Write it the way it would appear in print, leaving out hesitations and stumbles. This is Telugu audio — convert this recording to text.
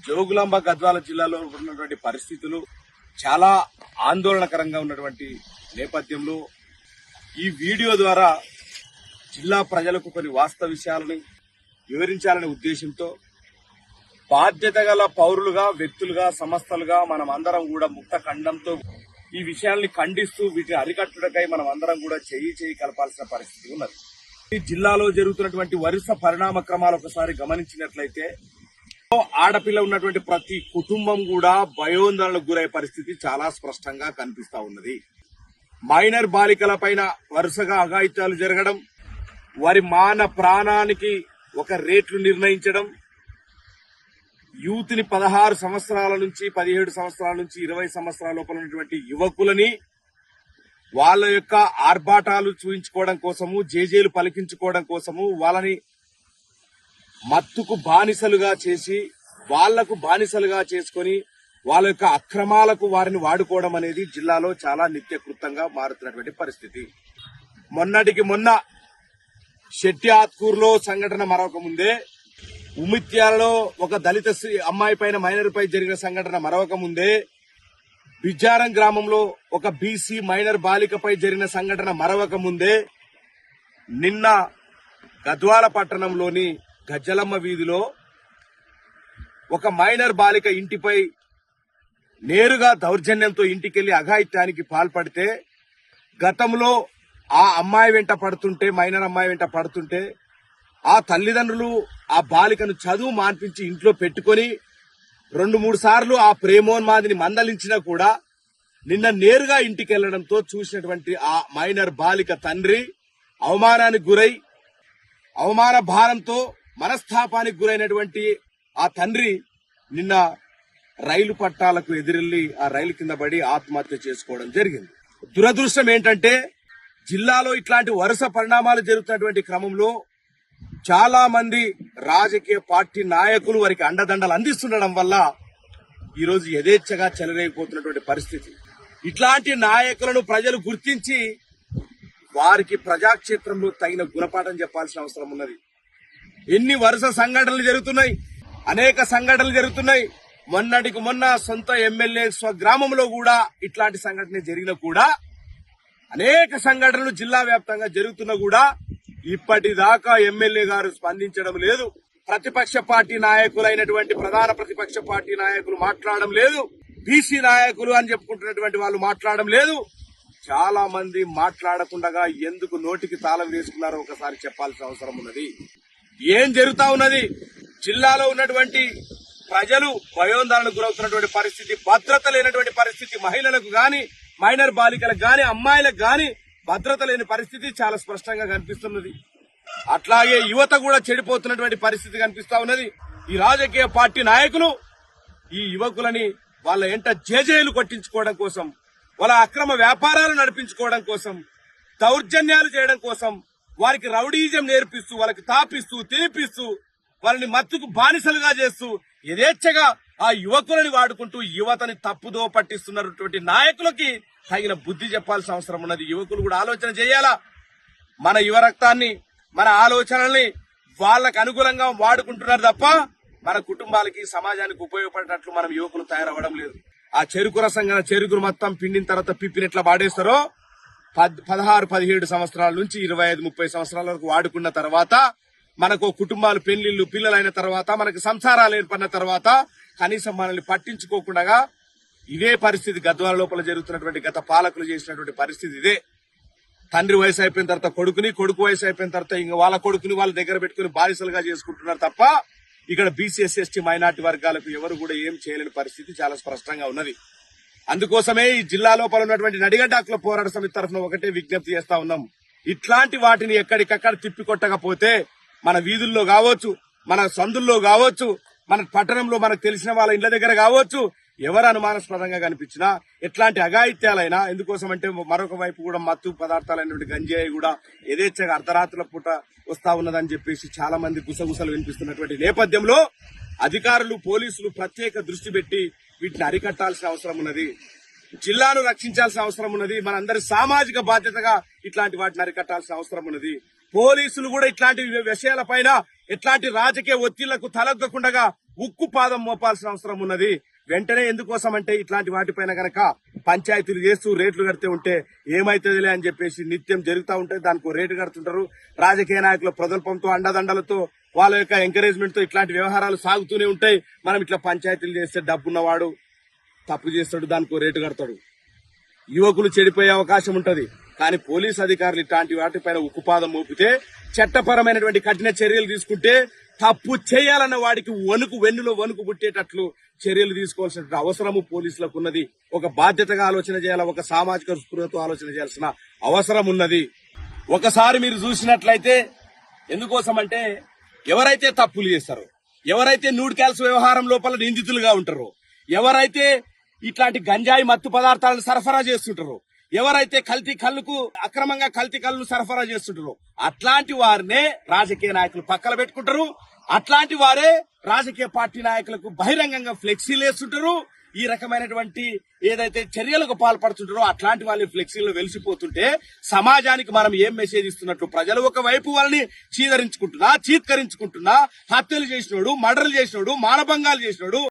జోగులాంబ గద్వాల జిల్లాలో ఉన్నటువంటి పరిస్థితులు చాలా ఆందోళనకరంగా ఉన్నటువంటి నేపథ్యంలో ఈ వీడియో ద్వారా జిల్లా ప్రజలకు కొన్ని వాస్తవ విషయాలను వివరించాలనే ఉద్దేశంతో బాధ్యత గల పౌరులుగా, వ్యక్తులుగా, సంస్థలుగా మనం అందరం కూడా ముక్త ఖండంతో ఈ విషయాల్ని ఖండిస్తూ వీటిని అరికట్టుటకై మనం అందరం కూడా చేయి కలపాల్సిన పరిస్థితి ఉన్నది. ఈ జిల్లాలో జరుగుతున్నటువంటి వరుస పరిణామ క్రమాలు ఒకసారి గమనించినట్లయితే ఆడపిల్ల ఉన్నటువంటి ప్రతి కుటుంబం కూడా భయోందోళనకు గురయ్యే పరిస్థితి చాలా స్పష్టంగా కనిపిస్తా ఉన్నది. మైనర్ బాలికల పైన వరుసగా అఘాయిత్యాలు జరగడం, వారి మాన ప్రాణానికి ఒక రేట్లు నిర్ణయించడం, యూత్ ని 16 సంవత్సరాల నుంచి 17 సంవత్సరాల నుంచి 20 సంవత్సరాల లోపల ఉన్నటువంటి యువకులని వాళ్ళ యొక్క ఆర్భాటాలు చూయించుకోవడం కోసము, జేజేలు పలికించుకోవడం కోసము వాళ్ళని మత్తుకు బానిసలుగా చేసి వాళ్లకు బానిసలుగా చేసుకుని వాళ్ళ యొక్క అక్రమాలకు వారిని వాడుకోవడం అనేది జిల్లాలో చాలా నిత్యకృతంగా మారుతున్నటువంటి పరిస్థితి. మొన్నటికి మొన్న శెట్టి ఆత్కూరులో సంఘటన మరొక ముందే, ఉమిత్యాలలో ఒక దళిత అమ్మాయి పైన మైనర్ పై జరిగిన సంఘటన మరొక ముందే, బిజ్జారం గ్రామంలో ఒక బీసీ మైనర్ బాలికపై జరిగిన సంఘటన మరొక ముందే, నిన్న గద్వాల పట్టణంలోని గజ్జలమ్మ వీధిలో ఒక మైనర్ బాలిక ఇంటిపై నేరుగా దౌర్జన్యంతో ఇంటికెళ్లి అఘాయిత్యానికి పాల్పడితే, గతంలో ఆ అమ్మాయి వెంట పడుతుంటే, మైనర్ అమ్మాయి వెంట పడుతుంటే ఆ తల్లిదండ్రులు ఆ బాలికను చదువు మాన్పించి ఇంట్లో పెట్టుకుని 2-3 సార్లు ఆ ప్రేమోన్మాదిని మందలించినా కూడా నిన్న నేరుగా ఇంటికి వెళ్లడంతో చూసినటువంటి ఆ మైనర్ బాలిక తండ్రి అవమానానికి గురై, అవమాన భారంతో మనస్తాపానికి గురైనటువంటి ఆ తండ్రి నిన్న రైలు పట్టాలకు ఎదురెళ్లి ఆ రైలు కింద పడి ఆత్మహత్య చేసుకోవడం జరిగింది. దురదృష్టం ఏంటంటే జిల్లాలో ఇట్లాంటి వరుస పరిణామాలు జరుగుతున్నటువంటి క్రమంలో చాలా మంది రాజకీయ పార్టీ నాయకులు వారికి అండదండలు అందిస్తుండడం వల్ల ఈరోజు యథేచ్ఛగా చెలరేగిపోతున్నటువంటి పరిస్థితి. ఇట్లాంటి నాయకులను ప్రజలు గుర్తించి వారికి ప్రజాక్షేత్రంలో తగిన గుణపాఠం చెప్పాల్సిన అవసరం ఉన్నది. ఎన్ని వరుస సంఘటనలు జరుగుతున్నాయి, అనేక సంఘటనలు జరుగుతున్నాయి. మొన్నటికి మొన్న సొంత ఎమ్మెల్యే స్వగ్రామంలో కూడా ఇట్లాంటి సంఘటన జరిగినా కూడా, అనేక సంఘటనలు జిల్లా వ్యాప్తంగా జరుగుతున్నా కూడా ఇప్పటిదాకా ఎమ్మెల్యే గారు స్పందించడం లేదు. ప్రతిపక్ష పార్టీ నాయకులైనటువంటి ప్రధాన ప్రతిపక్ష పార్టీ నాయకులు మాట్లాడడం లేదు. బీసీ నాయకులు అని చెప్పుకుంటున్నటువంటి వాళ్ళు మాట్లాడడం లేదు. చాలా మంది మాట్లాడకుండా ఎందుకు నోటికి తాళం వేసుకున్నారో ఒకసారి చెప్పాల్సిన అవసరం ఉన్నది. ఏం జరుగుతా ఉన్నది? జిల్లాలో ఉన్నటువంటి ప్రజలు భయోందోళనకు గురవుతున్నటువంటి పరిస్థితి, భద్రత లేనటువంటి పరిస్థితి, మహిళలకు గాని, మైనర్ బాలికలకు గాని, అమ్మాయిలకు గాని భద్రత లేని పరిస్థితి చాలా స్పష్టంగా కనిపిస్తున్నది. అట్లాగే యువత కూడా చెడిపోతున్నటువంటి పరిస్థితి కనిపిస్తా ఉన్నది. ఈ రాజకీయ పార్టీ నాయకులు ఈ యువకులని వాళ్ళ ఎంట జేజేలు కొట్టించుకోవడం కోసం, వాళ్ళ అక్రమ వ్యాపారాలు నడిపించుకోవడం కోసం, దౌర్జన్యాలు చేయడం కోసం, వారికి రౌడీజం నేర్పిస్తూ, వాళ్ళకి తాపిస్తూ, తినిపిస్తూ, వాళ్ళని మత్తుకు బానిసలుగా చేస్తూ యథేచ్ఛగా ఆ యువకులని వాడుకుంటూ యువతని తప్పుదో పట్టిస్తున్నటువంటి నాయకులకి తగిన బుద్ధి చెప్పాల్సిన అవసరం ఉన్నది. యువకులు కూడా ఆలోచన చేయాలా. మన యువ రక్తాన్ని, మన ఆలోచనల్ని వాళ్ళకు అనుకూలంగా వాడుకుంటున్నారు తప్ప మన కుటుంబాలకి, సమాజానికి ఉపయోగపడేటట్లు మనం యువకులు తయారవ్వడం లేదు. ఆ చెరుకు రసంగా చెరుకును మొత్తం పిండిన తర్వాత పిప్పినెట్లా వాడేస్తారో 16, 17 సంవత్సరాల నుంచి 25, 30 సంవత్సరాల వరకు వాడుకున్న తర్వాత మనకు కుటుంబాలు, పెళ్లిళ్లు, పిల్లలైన తర్వాత, మనకు సంసారాలు ఏర్పడిన తర్వాత కనీసం మనల్ని పట్టించుకోకుండా ఇదే పరిస్థితి గద్వాల లోపల జరుగుతున్నటువంటి గత పాలకులు చేసినటువంటి పరిస్థితి ఇదే. తండ్రి వయసు అయిపోయిన తర్వాత కొడుకుని, కొడుకు వయసు అయిపోయిన తర్వాత ఇంకా వాళ్ళ కొడుకుని వాళ్ళ దగ్గర పెట్టుకుని బానిసలుగా చేసుకుంటున్నారు తప్ప ఇక్కడ బీసీ, ఎస్సీ, మైనార్టీ వర్గాలకు ఎవరు కూడా ఏం చేయలేని పరిస్థితి చాలా స్పష్టంగా ఉన్నది. అందుకోసమే ఈ జిల్లా లోపల ఉన్నటువంటి నడిగడ్డ హక్కుల పోరాట సమితి తరఫున ఒకటే విజ్ఞప్తి చేస్తా ఉన్నాం. ఇట్లాంటి వాటిని ఎక్కడికక్కడ తిప్పికొట్టకపోతే మన వీధుల్లో కావచ్చు, మన సందుల్లో కావచ్చు, మన పట్టణంలో మనకు తెలిసిన వాళ్ళ ఇళ్ల దగ్గర కావచ్చు, ఎవరు అనుమానాస్పదంగా కనిపించినా, ఎట్లాంటి అఘాయిత్యాలైనా, ఎందుకోసం అంటే మరొక వైపు కూడా మత్తు పదార్థాలైనటువంటి గంజాయి కూడా యథేచ్ఛగా అర్ధరాత్రుల పూట వస్తా ఉన్నదని చెప్పేసి చాలా మంది గుసగుసలు వినిపిస్తున్నటువంటి నేపథ్యంలో అధికారులు, పోలీసులు ప్రత్యేక దృష్టి పెట్టి వీటిని అరికట్టాల్సిన అవసరం ఉన్నది. జిల్లాను రక్షించాల్సిన అవసరం ఉన్నది. మనందరి సామాజిక బాధ్యతగా ఇట్లాంటి వాటిని అరికట్టాల్సిన అవసరం ఉన్నది. పోలీసులు కూడా ఇట్లాంటి విషయాలపైన ఎట్లాంటి రాజకీయ ఒత్తిళ్లకు తలొగ్గకుండా ఉక్కు పాదం మోపాల్సిన అవసరం ఉన్నది. వెంటనే ఎందుకోసం అంటే ఇట్లాంటి వాటిపైన గనక పంచాయతీలు చేస్తూ రేట్లు కడితే ఉంటే ఏమైతుందిలే అని చెప్పేసి నిత్యం జరుగుతూ ఉంటే దానికి రేటు కడుతుంటారు. రాజకీయ నాయకుల ప్రజల్పంతో అండదండలతో వాళ్ళ యొక్క ఎంకరేజ్మెంట్ తో ఇట్లాంటి వ్యవహారాలు సాగుతూనే ఉంటాయి. మనం ఇట్లా పంచాయతీలు చేస్తే డబ్బున్నవాడు తప్పు చేస్తాడు, దానికి రేటు కడతాడు, యువకులు చెడిపోయే అవకాశం ఉంటది. కానీ పోలీస్ అధికారులు ఇట్లాంటి వాటిపైన ఉక్కుపాదం మోపితే చట్టపరమైనటువంటి కఠిన చర్యలు తీసుకుంటే తప్పు చేయాలన్న వాడికి వెన్నులో వణుకు పుట్టేటట్లు చర్యలు తీసుకోవాల్సిన అవసరము పోలీసులకు ఉన్నది. ఒక బాధ్యతగా ఆలోచన చేయాలి, ఒక సామాజిక స్పృహతో ఆలోచన చేయాల్సిన అవసరం ఉన్నది. ఒకసారి మీరు చూసినట్లయితే ఎందుకోసం అంటే ఎవరైతే తప్పులు చేస్తారో, ఎవరైతే న్యూడ్ క్యాల్స్ వ్యవహారం లోపల నిందితులుగా ఉంటారో, ఎవరైతే ఇట్లాంటి గంజాయి మత్తు పదార్థాలను సరఫరా చేస్తుంటారో, ఎవరైతే అక్రమంగా కల్తీ కళ్ళను సరఫరా చేస్తుంటారో అట్లాంటి వారినే రాజకీయ నాయకులు పక్కన పెట్టుకుంటారు. అట్లాంటి వారే రాజకీయ పార్టీ నాయకులకు బహిరంగంగా ఫ్లెక్సీలు వేస్తుంటారు. ఈ రకమైనటువంటి ఏదైతే చర్యలకు పాల్పడుతుంటారో అట్లాంటి వాళ్ళు ఫ్లెక్సీలో వెలిసిపోతుంటే సమాజానికి మనం ఏం మెసేజ్ ఇస్తున్నట్లు? ప్రజలు ఒకవైపు వాళ్ళని చీత్కరించుకుంటున్నా, హత్యలు చేసినోడు, మర్డర్లు చేసినోడు, మానభంగాలు చేసినోడు